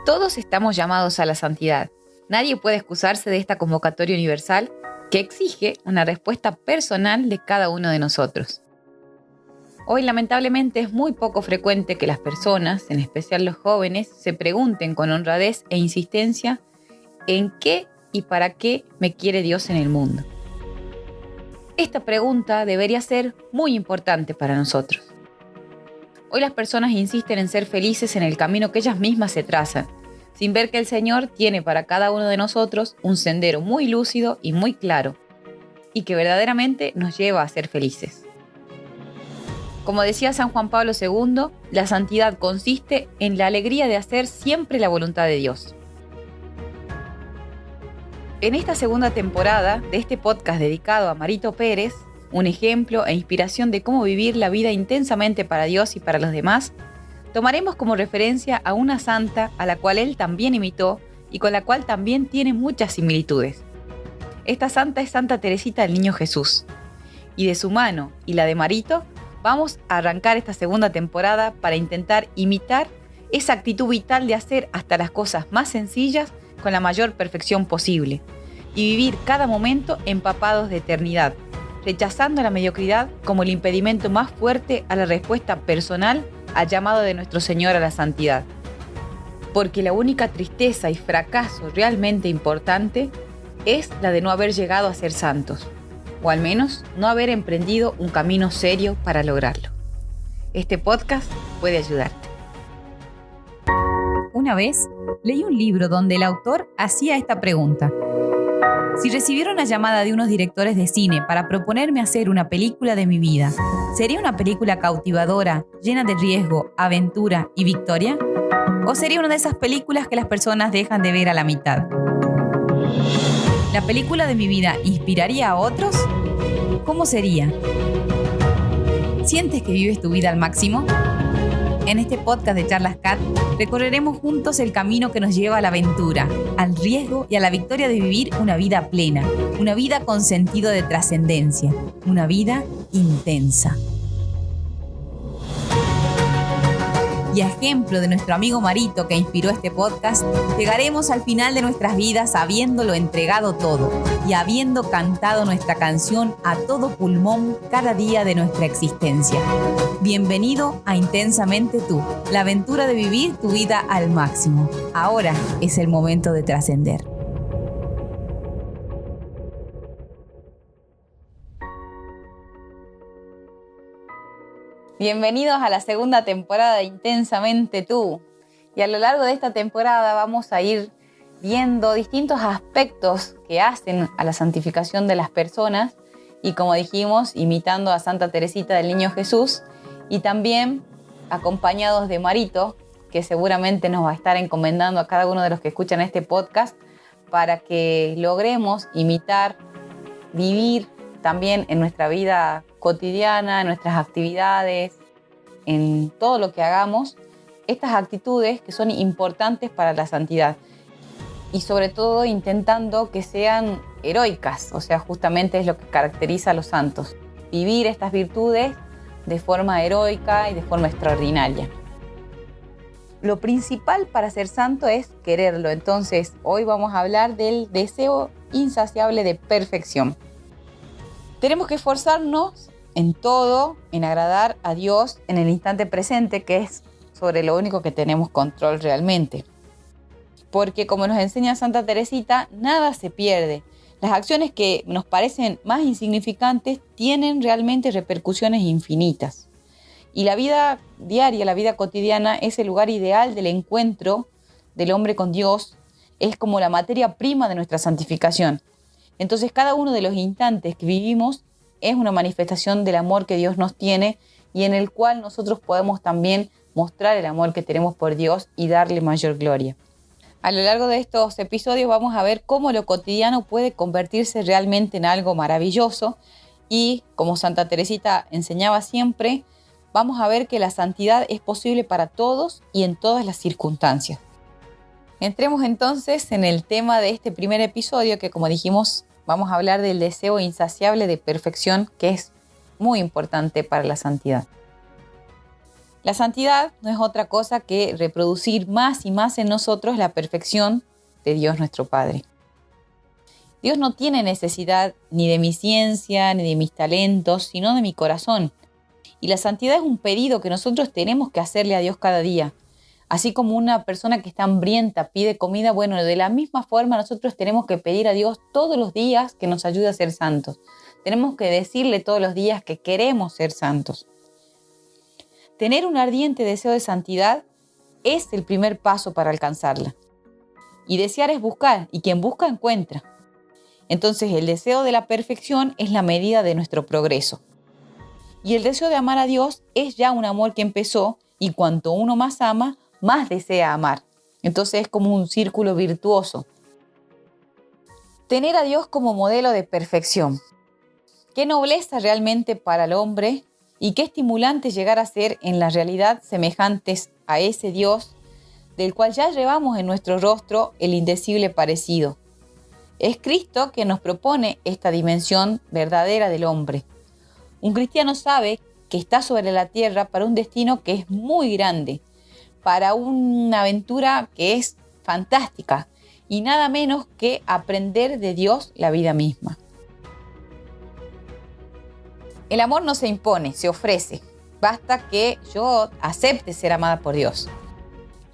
Todos estamos llamados a la santidad. Nadie puede excusarse de esta convocatoria universal que exige una respuesta personal de cada uno de nosotros. Hoy, lamentablemente, es muy poco frecuente que las personas, en especial los jóvenes, se pregunten con honradez e insistencia en qué y para qué me quiere Dios en el mundo. Esta pregunta debería ser muy importante para nosotros. Hoy las personas insisten en ser felices en el camino que ellas mismas se trazan, sin ver que el Señor tiene para cada uno de nosotros un sendero muy lúcido y muy claro, y que verdaderamente nos lleva a ser felices. Como decía San Juan Pablo II, la santidad consiste en la alegría de hacer siempre la voluntad de Dios. En esta segunda temporada de este podcast dedicado a Marito Pérez, un ejemplo e inspiración de cómo vivir la vida intensamente para Dios y para los demás, tomaremos como referencia a una santa a la cual él también imitó y con la cual también tiene muchas similitudes. Esta santa es Santa Teresita del Niño Jesús, y de su mano y la de Marito vamos a arrancar esta segunda temporada para intentar imitar esa actitud vital de hacer hasta las cosas más sencillas con la mayor perfección posible y vivir cada momento empapados de eternidad, rechazando la mediocridad como el impedimento más fuerte a la respuesta personal al llamado de nuestro Señor a la santidad. Porque la única tristeza y fracaso realmente importante es la de no haber llegado a ser santos, o al menos no haber emprendido un camino serio para lograrlo. Este podcast puede ayudarte. Una vez leí un libro donde el autor hacía esta pregunta: si recibiera una llamada de unos directores de cine para proponerme hacer una película de mi vida, ¿sería una película cautivadora, llena de riesgo, aventura y victoria? ¿O sería una de esas películas que las personas dejan de ver a la mitad? ¿La película de mi vida inspiraría a otros? ¿Cómo sería? ¿Sientes que vives tu vida al máximo? En este podcast de Charlas Cat recorreremos juntos el camino que nos lleva a la aventura, al riesgo y a la victoria de vivir una vida plena, una vida con sentido de trascendencia, una vida intensa. Y a ejemplo de nuestro amigo Marito que inspiró este podcast, llegaremos al final de nuestras vidas habiéndolo entregado todo y habiendo cantado nuestra canción a todo pulmón cada día de nuestra existencia. Bienvenido a Intensamente Tú, la aventura de vivir tu vida al máximo. Ahora es el momento de trascender. Bienvenidos a la segunda temporada de Intensamente Tú. Y a lo largo de esta temporada vamos a ir viendo distintos aspectos que hacen a la santificación de las personas y, como dijimos, imitando a Santa Teresita del Niño Jesús y también acompañados de Marito, que seguramente nos va a estar encomendando a cada uno de los que escuchan este podcast para que logremos imitar, vivir también en nuestra vida cotidiana, en nuestras actividades, en todo lo que hagamos, estas actitudes que son importantes para la santidad y sobre todo intentando que sean heroicas, o sea, justamente es lo que caracteriza a los santos, vivir estas virtudes de forma heroica y de forma extraordinaria. Lo principal para ser santo es quererlo, entonces hoy vamos a hablar del deseo insaciable de perfección. Tenemos que esforzarnos en todo, en agradar a Dios en el instante presente, que es sobre lo único que tenemos control realmente. Porque como nos enseña Santa Teresita, nada se pierde. Las acciones que nos parecen más insignificantes tienen realmente repercusiones infinitas. Y la vida diaria, la vida cotidiana, es el lugar ideal del encuentro del hombre con Dios, es como la materia prima de nuestra santificación. Entonces cada uno de los instantes que vivimos es una manifestación del amor que Dios nos tiene y en el cual nosotros podemos también mostrar el amor que tenemos por Dios y darle mayor gloria. A lo largo de estos episodios vamos a ver cómo lo cotidiano puede convertirse realmente en algo maravilloso y, como Santa Teresita enseñaba siempre, vamos a ver que la santidad es posible para todos y en todas las circunstancias. Entremos entonces en el tema de este primer episodio que, como dijimos, vamos a hablar del deseo insaciable de perfección que es muy importante para la santidad. La santidad no es otra cosa que reproducir más y más en nosotros la perfección de Dios nuestro Padre. Dios no tiene necesidad ni de mi ciencia, ni de mis talentos, sino de mi corazón. Y la santidad es un pedido que nosotros tenemos que hacerle a Dios cada día. Así como una persona que está hambrienta pide comida, bueno, de la misma forma nosotros tenemos que pedir a Dios todos los días que nos ayude a ser santos. Tenemos que decirle todos los días que queremos ser santos. Tener un ardiente deseo de santidad es el primer paso para alcanzarla. Y desear es buscar, y quien busca encuentra. Entonces el deseo de la perfección es la medida de nuestro progreso. Y el deseo de amar a Dios es ya un amor que empezó, y cuanto uno más ama, más desea amar. Entonces es como un círculo virtuoso. Tener a Dios como modelo de perfección. Qué nobleza realmente para el hombre y qué estimulante llegar a ser en la realidad semejantes a ese Dios del cual ya llevamos en nuestro rostro el indecible parecido. Es Cristo quien nos propone esta dimensión verdadera del hombre. Un cristiano sabe que está sobre la tierra para un destino que es muy grande, para una aventura que es fantástica y nada menos que aprender de Dios la vida misma. El amor no se impone, se ofrece. Basta que yo acepte ser amada por Dios.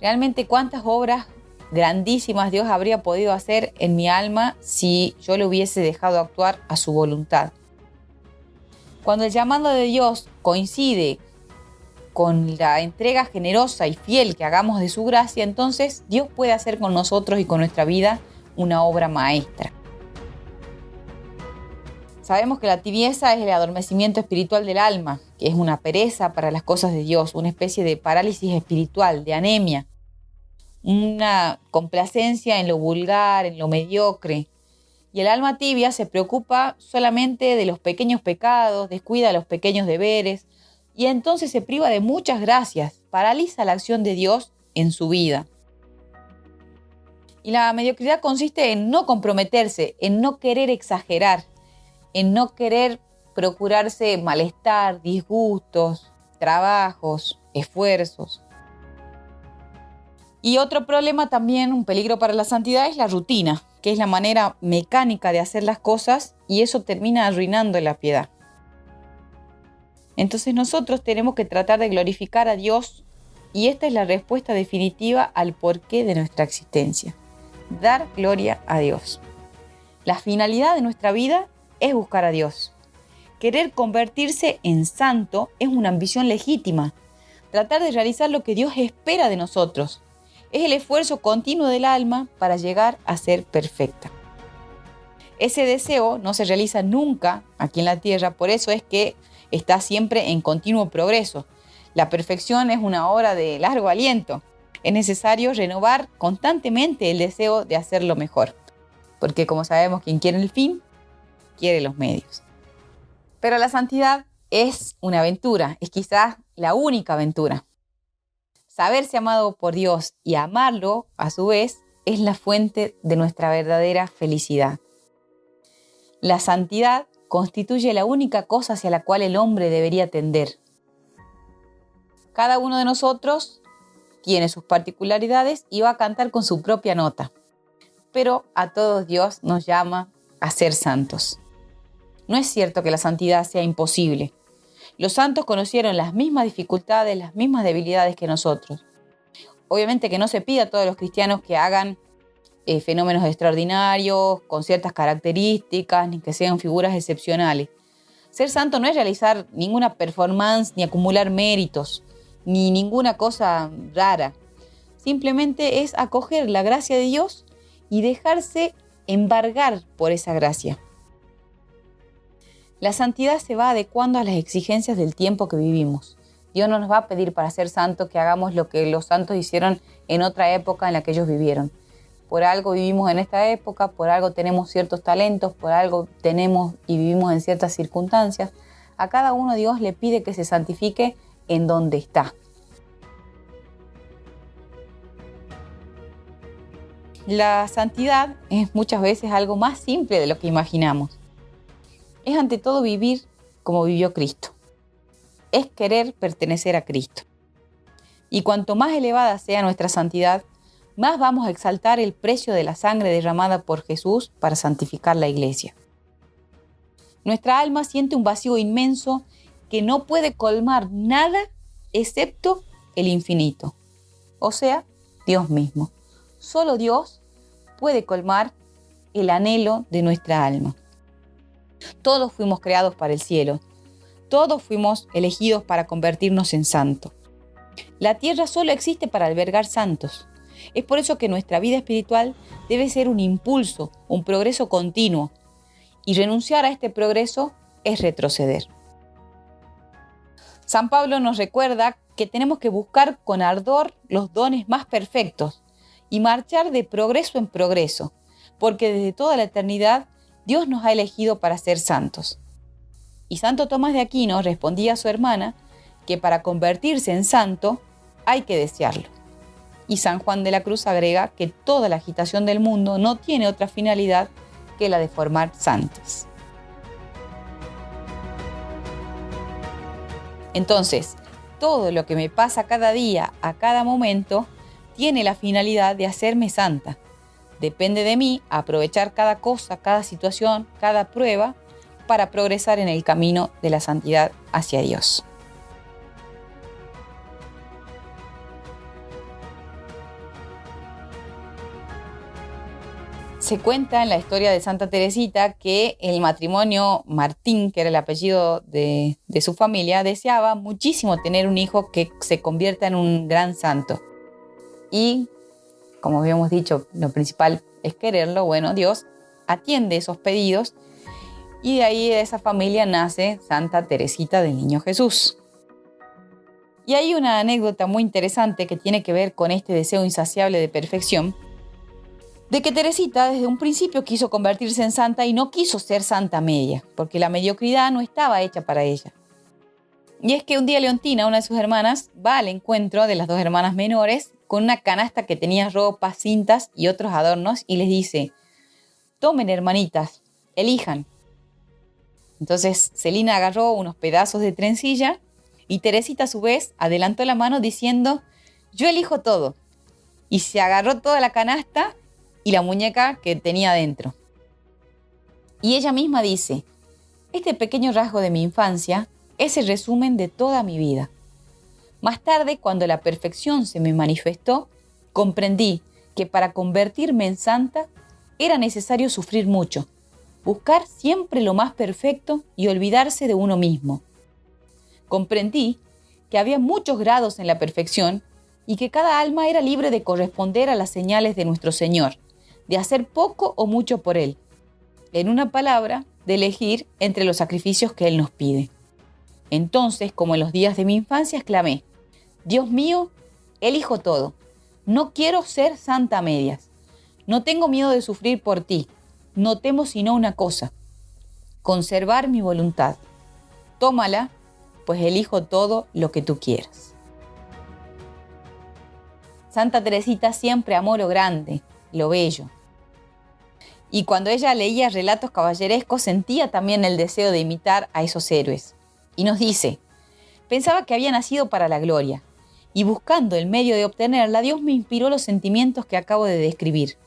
Realmente, ¿cuántas obras grandísimas Dios habría podido hacer en mi alma si yo le hubiese dejado actuar a su voluntad? Cuando el llamado de Dios coincide con la entrega generosa y fiel que hagamos de su gracia, entonces Dios puede hacer con nosotros y con nuestra vida una obra maestra. Sabemos que la tibieza es el adormecimiento espiritual del alma, que es una pereza para las cosas de Dios, una especie de parálisis espiritual, de anemia, una complacencia en lo vulgar, en lo mediocre. Y el alma tibia se preocupa solamente de los pequeños pecados, descuida los pequeños deberes, y entonces se priva de muchas gracias, paraliza la acción de Dios en su vida. Y la mediocridad consiste en no comprometerse, en no querer exagerar, en no querer procurarse malestar, disgustos, trabajos, esfuerzos. Y otro problema también, un peligro para la santidad, es la rutina, que es la manera mecánica de hacer las cosas y eso termina arruinando la piedad. Entonces nosotros tenemos que tratar de glorificar a Dios y esta es la respuesta definitiva al porqué de nuestra existencia. Dar gloria a Dios. La finalidad de nuestra vida es buscar a Dios. Querer convertirse en santo es una ambición legítima. Tratar de realizar lo que Dios espera de nosotros. Es el esfuerzo continuo del alma para llegar a ser perfecta. Ese deseo no se realiza nunca aquí en la tierra, por eso es que está siempre en continuo progreso. La perfección es una obra de largo aliento. Es necesario renovar constantemente el deseo de hacerlo mejor. Porque como sabemos, quien quiere el fin, quiere los medios. Pero la santidad es una aventura, es quizás la única aventura. Saberse amado por Dios y amarlo, a su vez, es la fuente de nuestra verdadera felicidad. La santidad constituye la única cosa hacia la cual el hombre debería tender. Cada uno de nosotros tiene sus particularidades y va a cantar con su propia nota. Pero a todos Dios nos llama a ser santos. No es cierto que la santidad sea imposible. Los santos conocieron las mismas dificultades, las mismas debilidades que nosotros. Obviamente que no se pide a todos los cristianos que hagan fenómenos extraordinarios, con ciertas características, ni que sean figuras excepcionales. Ser santo no es realizar ninguna performance, ni acumular méritos, ni ninguna cosa rara. Simplemente es acoger la gracia de Dios y dejarse embargar por esa gracia. La santidad se va adecuando a las exigencias del tiempo que vivimos. Dios no nos va a pedir para ser santos que hagamos lo que los santos hicieron en otra época en la que ellos vivieron. Por algo vivimos en esta época, por algo tenemos ciertos talentos, por algo tenemos y vivimos en ciertas circunstancias. A cada uno Dios le pide que se santifique en donde está. La santidad es muchas veces algo más simple de lo que imaginamos. Es ante todo vivir como vivió Cristo. Es querer pertenecer a Cristo. Y cuanto más elevada sea nuestra santidad, más vamos a exaltar el precio de la sangre derramada por Jesús para santificar la iglesia. Nuestra alma siente un vacío inmenso que no puede colmar nada excepto el infinito, o sea, Dios mismo. Solo Dios puede colmar el anhelo de nuestra alma. Todos fuimos creados para el cielo. Todos fuimos elegidos para convertirnos en santos. La tierra solo existe para albergar santos. Es por eso que nuestra vida espiritual debe ser un impulso, un progreso continuo. Y renunciar a este progreso es retroceder. San Pablo nos recuerda que tenemos que buscar con ardor los dones más perfectos y marchar de progreso en progreso, porque desde toda la eternidad Dios nos ha elegido para ser santos. Y Santo Tomás de Aquino respondía a su hermana que para convertirse en santo hay que desearlo. Y San Juan de la Cruz agrega que toda la agitación del mundo no tiene otra finalidad que la de formar santos. Entonces, todo lo que me pasa cada día, a cada momento, tiene la finalidad de hacerme santa. Depende de mí aprovechar cada cosa, cada situación, cada prueba para progresar en el camino de la santidad hacia Dios. Se cuenta en la historia de Santa Teresita que el matrimonio Martín, que era el apellido de su familia, deseaba muchísimo tener un hijo que se convierta en un gran santo. Y, como habíamos dicho, lo principal es quererlo. Bueno, Dios atiende esos pedidos y de ahí de esa familia nace Santa Teresita del Niño Jesús. Y hay una anécdota muy interesante que tiene que ver con este deseo insaciable de perfección, de que Teresita desde un principio quiso convertirse en santa y no quiso ser santa media, porque la mediocridad no estaba hecha para ella. Y es que un día Leontina, una de sus hermanas, va al encuentro de las dos hermanas menores con una canasta que tenía ropa, cintas y otros adornos y les dice: tomen, hermanitas, elijan. Entonces Celina agarró unos pedazos de trencilla y Teresita a su vez adelantó la mano diciendo: yo elijo todo. Y se agarró toda la canasta y la muñeca que tenía dentro. Y ella misma dice: este pequeño rasgo de mi infancia es el resumen de toda mi vida. Más tarde, cuando la perfección se me manifestó, comprendí que para convertirme en santa era necesario sufrir mucho, buscar siempre lo más perfecto y olvidarse de uno mismo. Comprendí que había muchos grados en la perfección y que cada alma era libre de corresponder a las señales de nuestro Señor, de hacer poco o mucho por Él. En una palabra, de elegir entre los sacrificios que Él nos pide. Entonces, como en los días de mi infancia, exclamé: Dios mío, elijo todo. No quiero ser santa a medias. No tengo miedo de sufrir por ti. No temo sino una cosa: conservar mi voluntad. Tómala, pues elijo todo lo que tú quieras. Santa Teresita siempre amó lo grande, lo bello. Y cuando ella leía relatos caballerescos sentía también el deseo de imitar a esos héroes. Y nos dice: pensaba que había nacido para la gloria, y buscando el medio de obtenerla, Dios me inspiró los sentimientos que acabo de describir.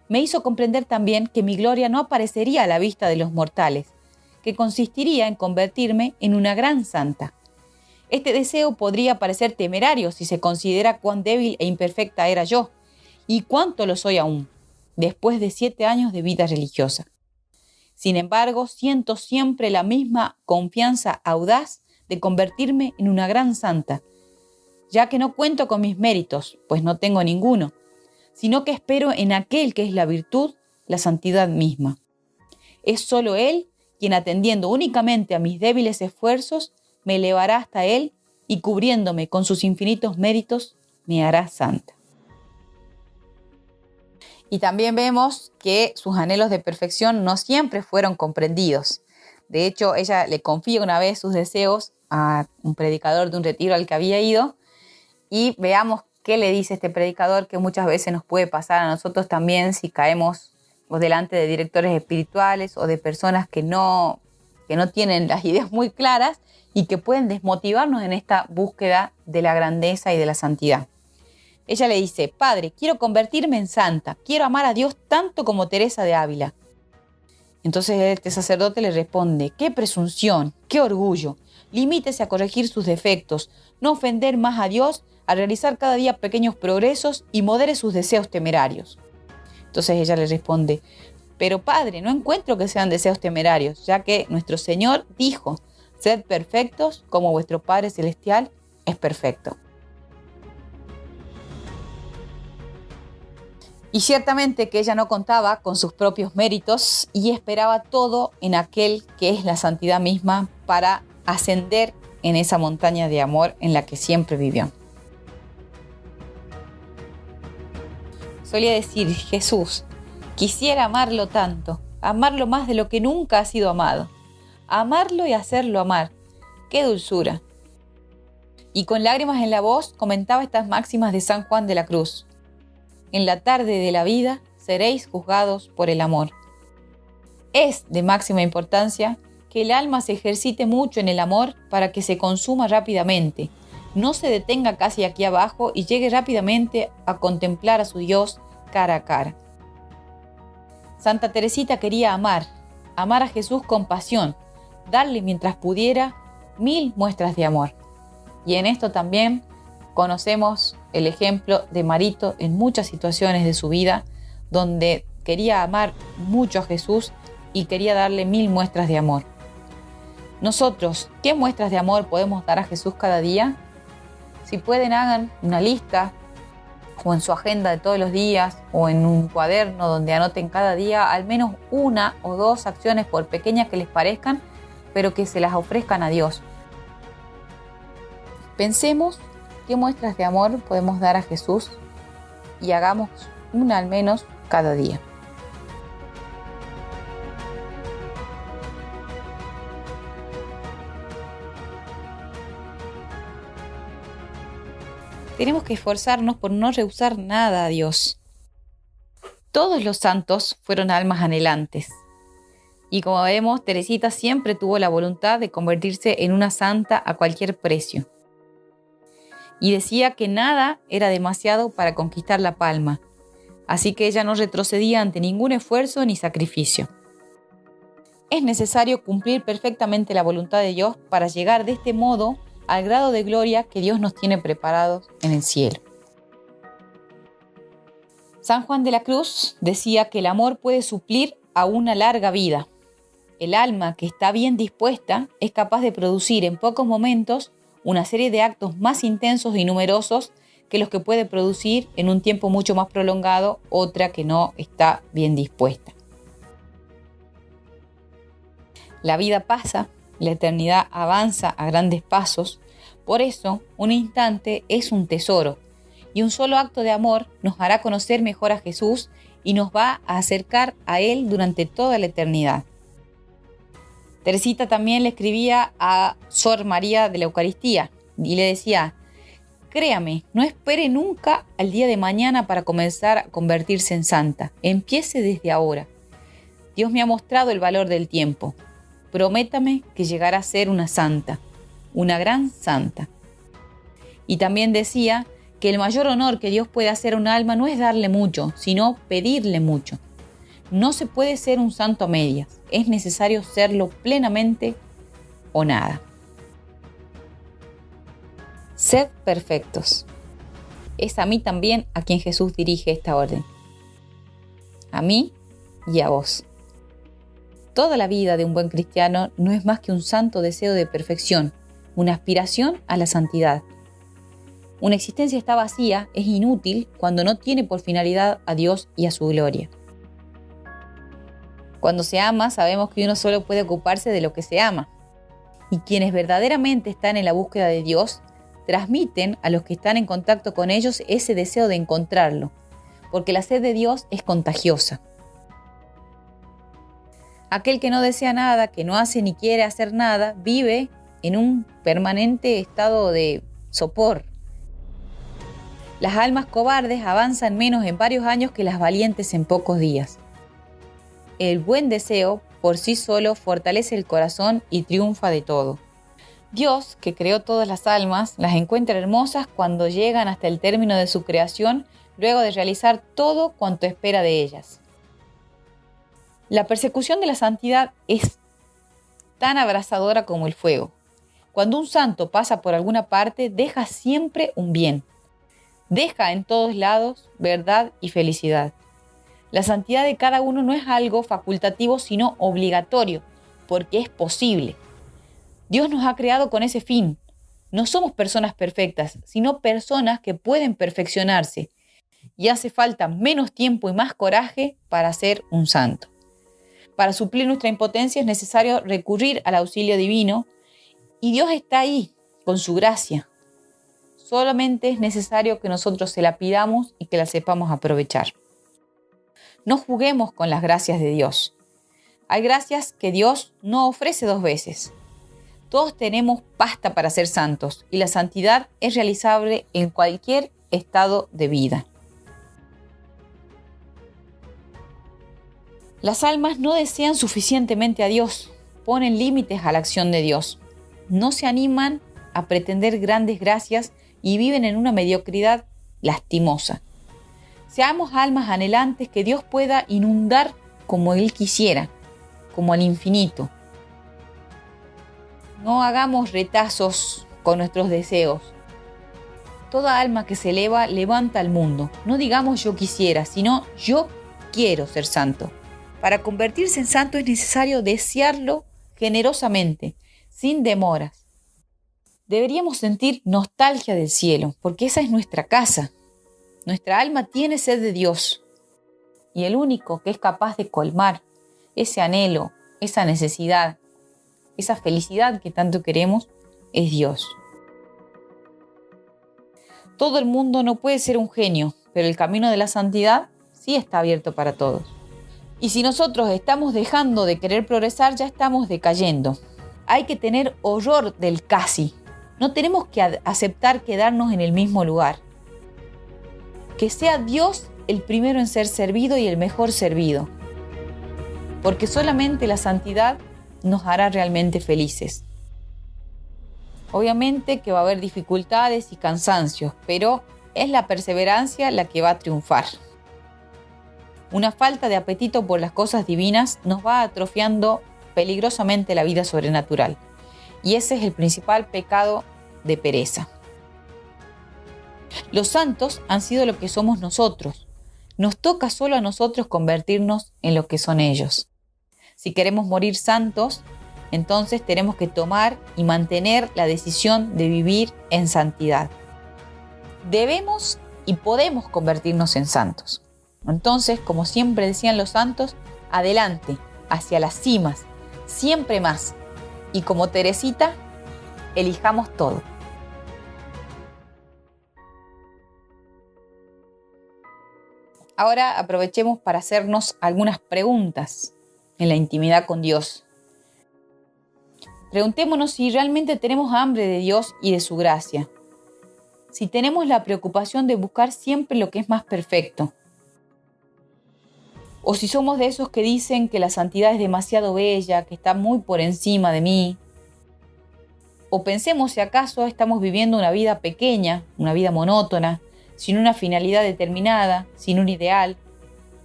Me hizo comprender también que mi gloria no aparecería a la vista de los mortales, que consistiría en convertirme en una gran santa. Este deseo podría parecer temerario si se considera cuán débil e imperfecta era yo, y cuánto lo soy aún, después de 7 años de vida religiosa. Sin embargo, siento siempre la misma confianza audaz de convertirme en una gran santa, ya que no cuento con mis méritos, pues no tengo ninguno, sino que espero en aquel que es la virtud, la santidad misma. Es solo Él quien, atendiendo únicamente a mis débiles esfuerzos, me elevará hasta Él y, cubriéndome con sus infinitos méritos, me hará santa. Y también vemos que sus anhelos de perfección no siempre fueron comprendidos. De hecho, ella le confía una vez sus deseos a un predicador de un retiro al que había ido, y veamos qué le dice este predicador, que muchas veces nos puede pasar a nosotros también si caemos delante de directores espirituales o de personas que no tienen las ideas muy claras y que pueden desmotivarnos en esta búsqueda de la grandeza y de la santidad. Ella le dice: Padre, quiero convertirme en santa, quiero amar a Dios tanto como Teresa de Ávila. Entonces este sacerdote le responde: qué presunción, qué orgullo, limítese a corregir sus defectos, no ofender más a Dios, a realizar cada día pequeños progresos y modere sus deseos temerarios. Entonces ella le responde: pero Padre, no encuentro que sean deseos temerarios, ya que nuestro Señor dijo: sed perfectos como vuestro Padre Celestial es perfecto. Y ciertamente que ella no contaba con sus propios méritos y esperaba todo en aquel que es la santidad misma para ascender en esa montaña de amor en la que siempre vivió. Solía decir: Jesús, quisiera amarlo tanto, amarlo más de lo que nunca ha sido amado, amarlo y hacerlo amar. ¡Qué dulzura! Y con lágrimas en la voz comentaba estas máximas de San Juan de la Cruz: en la tarde de la vida seréis juzgados por el amor. Es de máxima importancia que el alma se ejercite mucho en el amor para que se consuma rápidamente, no se detenga casi aquí abajo y llegue rápidamente a contemplar a su Dios cara a cara. Santa Teresita quería amar a Jesús con pasión, darle mientras pudiera 1000 muestras de amor. Y en esto también conocemos el ejemplo de Marito en muchas situaciones de su vida, donde quería amar mucho a Jesús y quería darle 1000 muestras de amor. Nosotros, ¿qué muestras de amor podemos dar a Jesús cada día? Si pueden, hagan una lista o en su agenda de todos los días o en un cuaderno donde anoten cada día al menos 1 o 2 acciones, por pequeñas que les parezcan, pero que se las ofrezcan a Dios. Pensemos qué muestras de amor podemos dar a Jesús y hagamos una al menos cada día. Tenemos que esforzarnos por no rehusar nada a Dios. Todos los santos fueron almas anhelantes. Y como vemos, Teresita siempre tuvo la voluntad de convertirse en una santa a cualquier precio. Y decía que nada era demasiado para conquistar la palma, así que ella no retrocedía ante ningún esfuerzo ni sacrificio. Es necesario cumplir perfectamente la voluntad de Dios para llegar de este modo al grado de gloria que Dios nos tiene preparados en el cielo. San Juan de la Cruz decía que el amor puede suplir a una larga vida. El alma que está bien dispuesta es capaz de producir en pocos momentos una serie de actos más intensos y numerosos que los que puede producir en un tiempo mucho más prolongado otra que no está bien dispuesta. La vida pasa, la eternidad avanza a grandes pasos, por eso un instante es un tesoro y un solo acto de amor nos hará conocer mejor a Jesús y nos va a acercar a Él durante toda la eternidad. Teresita también le escribía a Sor María de la Eucaristía y le decía: créame, no espere nunca al día de mañana para comenzar a convertirse en santa. Empiece desde ahora. Dios me ha mostrado el valor del tiempo. Prométame que llegará a ser una santa, una gran santa. Y también decía que el mayor honor que Dios puede hacer a un alma no es darle mucho, sino pedirle mucho. No se puede ser un santo a medias, es necesario serlo plenamente o nada. Sed perfectos. Es a mí también a quien Jesús dirige esta orden. A mí y a vos. Toda la vida de un buen cristiano no es más que un santo deseo de perfección, una aspiración a la santidad. Una existencia está vacía, es inútil cuando no tiene por finalidad a Dios y a su gloria. Cuando se ama, sabemos que uno solo puede ocuparse de lo que se ama. Y quienes verdaderamente están en la búsqueda de Dios, transmiten a los que están en contacto con ellos ese deseo de encontrarlo, porque la sed de Dios es contagiosa. Aquel que no desea nada, que no hace ni quiere hacer nada, vive en un permanente estado de sopor. Las almas cobardes avanzan menos en varios años que las valientes en pocos días. El buen deseo por sí solo fortalece el corazón y triunfa de todo. Dios, que creó todas las almas, las encuentra hermosas cuando llegan hasta el término de su creación, luego de realizar todo cuanto espera de ellas. La persecución de la santidad es tan abrasadora como el fuego. Cuando un santo pasa por alguna parte, deja siempre un bien. Deja en todos lados verdad y felicidad. La santidad de cada uno no es algo facultativo, sino obligatorio, porque es posible. Dios nos ha creado con ese fin. No somos personas perfectas, sino personas que pueden perfeccionarse. Y hace falta menos tiempo y más coraje para ser un santo. Para suplir nuestra impotencia es necesario recurrir al auxilio divino, y Dios está ahí, con su gracia. Solamente es necesario que nosotros se la pidamos y que la sepamos aprovechar. No juguemos con las gracias de Dios. Hay gracias que Dios no ofrece dos veces. Todos tenemos pasta para ser santos y la santidad es realizable en cualquier estado de vida. Las almas no desean suficientemente a Dios, ponen límites a la acción de Dios, no se animan a pretender grandes gracias y viven en una mediocridad lastimosa. Seamos almas anhelantes que Dios pueda inundar como Él quisiera, como al infinito. No hagamos retazos con nuestros deseos. Toda alma que se eleva, levanta al mundo. No digamos yo quisiera, sino yo quiero ser santo. Para convertirse en santo es necesario desearlo generosamente, sin demoras. Deberíamos sentir nostalgia del cielo, porque esa es nuestra casa. Nuestra alma tiene sed de Dios, y el único que es capaz de colmar ese anhelo, esa necesidad, esa felicidad que tanto queremos, es Dios. Todo el mundo no puede ser un genio, pero el camino de la santidad sí está abierto para todos. Y si nosotros estamos dejando de querer progresar, ya estamos decayendo. Hay que tener horror del casi. No tenemos que aceptar quedarnos en el mismo lugar. Que sea Dios el primero en ser servido y el mejor servido. Porque solamente la santidad nos hará realmente felices. Obviamente que va a haber dificultades y cansancios, pero es la perseverancia la que va a triunfar. Una falta de apetito por las cosas divinas nos va atrofiando peligrosamente la vida sobrenatural. Y ese es el principal pecado de pereza. Los santos han sido lo que somos nosotros. Nos toca solo a nosotros convertirnos en lo que son ellos. Si queremos morir santos, entonces tenemos que tomar y mantener la decisión de vivir en santidad. Debemos y podemos convertirnos en santos. Entonces, como siempre decían los santos, adelante, hacia las cimas, siempre más. Y como Teresita, elijamos todo. Ahora aprovechemos para hacernos algunas preguntas en la intimidad con Dios. Preguntémonos si realmente tenemos hambre de Dios y de su gracia. Si tenemos la preocupación de buscar siempre lo que es más perfecto. O si somos de esos que dicen que la santidad es demasiado bella, que está muy por encima de mí. O pensemos si acaso estamos viviendo una vida pequeña, una vida monótona, sin una finalidad determinada, sin un ideal,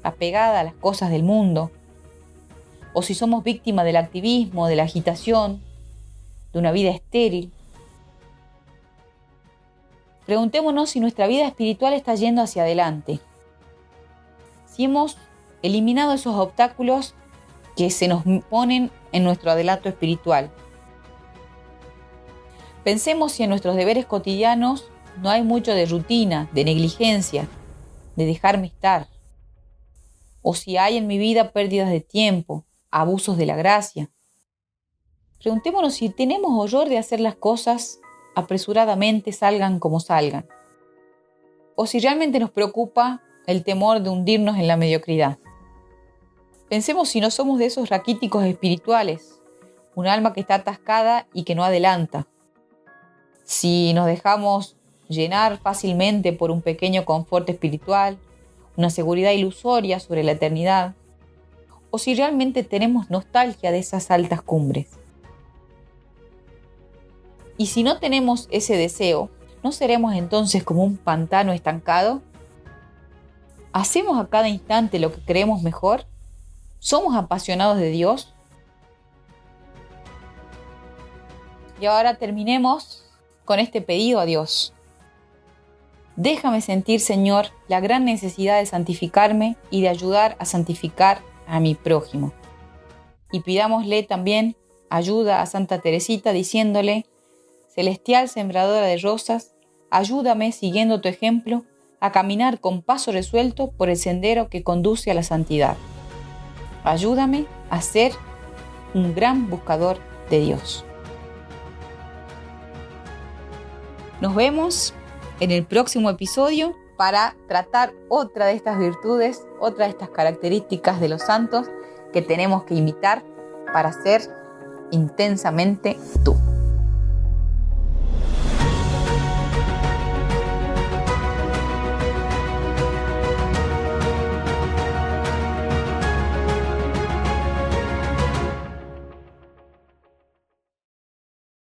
apegada a las cosas del mundo. O si somos víctimas del activismo, de la agitación, de una vida estéril. Preguntémonos si nuestra vida espiritual está yendo hacia adelante. Si hemos eliminado esos obstáculos que se nos ponen en nuestro adelanto espiritual. Pensemos si en nuestros deberes cotidianos no hay mucho de rutina, de negligencia, de dejarme estar. O si hay en mi vida pérdidas de tiempo, abusos de la gracia. Preguntémonos si tenemos horror de hacer las cosas apresuradamente, salgan como salgan. O si realmente nos preocupa el temor de hundirnos en la mediocridad. Pensemos si no somos de esos raquíticos espirituales, un alma que está atascada y que no adelanta. Si nos dejamos llenar fácilmente por un pequeño confort espiritual, una seguridad ilusoria sobre la eternidad, o si realmente tenemos nostalgia de esas altas cumbres. Y si no tenemos ese deseo, ¿no seremos entonces como un pantano estancado? ¿Hacemos a cada instante lo que creemos mejor? ¿Somos apasionados de Dios? Y ahora terminemos con este pedido a Dios. Déjame sentir, Señor, la gran necesidad de santificarme y de ayudar a santificar a mi prójimo. Y pidámosle también ayuda a Santa Teresita diciéndole: Celestial sembradora de rosas, ayúdame, siguiendo tu ejemplo, a caminar con paso resuelto por el sendero que conduce a la santidad. Ayúdame a ser un gran buscador de Dios. Nos vemos en el próximo episodio para tratar otra de estas virtudes, otra de estas características de los santos que tenemos que imitar para ser intensamente tú.